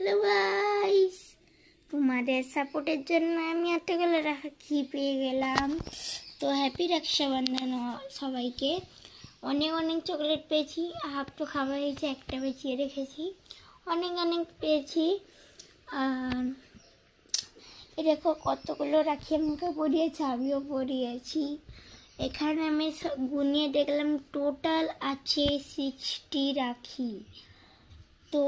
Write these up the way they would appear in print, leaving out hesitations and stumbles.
Hello guys, তোমাদের সাপোর্টের জন্য আমি এতগুলো রাখি পেয়ে গেলাম। তো হ্যাপি রক্ষাবন্ধন সবাইকে। অনেক অনেক চকলেট পেয়েছি, হাফ তো খাওয়া হয়েছে, একটা বেঁচিয়ে রেখেছি। অনেক অনেক পেয়েছি। আর এ দেখো কতগুলো রাখি আমাকে পরিয়েছে, আমিও পরিয়েছি। এখানে আমি গুনিয়ে দেখলাম টোটাল আছে 60 রাখি। তো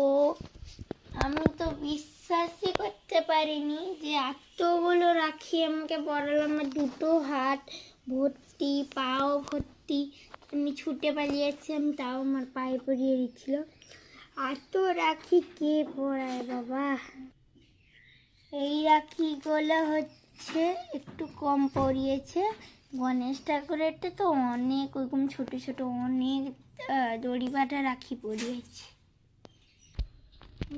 আমি তো বিশ্বাসই করতে পারিনি যে এতগুলো রাখি আমাকে পরালো। আমার দুটো হাত ভর্তি, পাও ভর্তি। আমি ছুটে পালিয়েছি, আমি তাও আমার পায়ে পরিয়ে দিচ্ছিল। এত রাখি কে পরায় বাবা। এই রাখিগুলো হচ্ছে একটু কম পরিয়েছে। গণেশ ঠাকুরেরটা তো অনেক ওরকম ছোট ছোট অনেক দড়ি বাঁধা রাখি পরিয়েছে।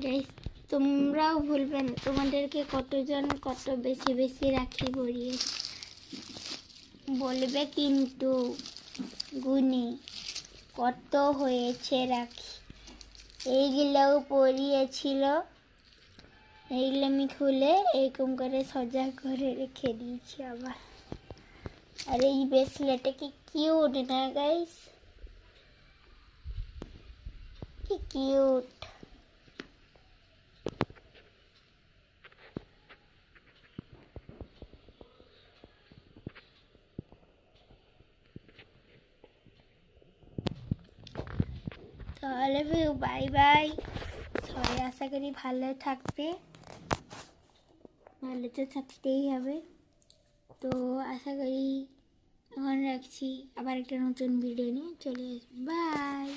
গাইস, তোমরাও ভুলবেন তোমাদেরকে কতজন কত বেশি বেশি রাখি পরিয়েছে বলবে, কিন্তু গুনি কত হয়েছে রাখি। এইগুলোও পরিয়েছিল, এইগুলো আমি খুলে এরকম করে সজা করে রেখে দিয়েছি আবার। আর এই ব্রেসলেটটা কি কিউট না গাইস, কি কিউট। তাহলে বাই বাই, সবাই আশা করি ভালো থাকবে। ভালো তো থাকতেই হবে। তো আশা করি এখন রাখছি, আবার একটা নতুন ভিডিও নিয়ে চলে আসবো। বাই।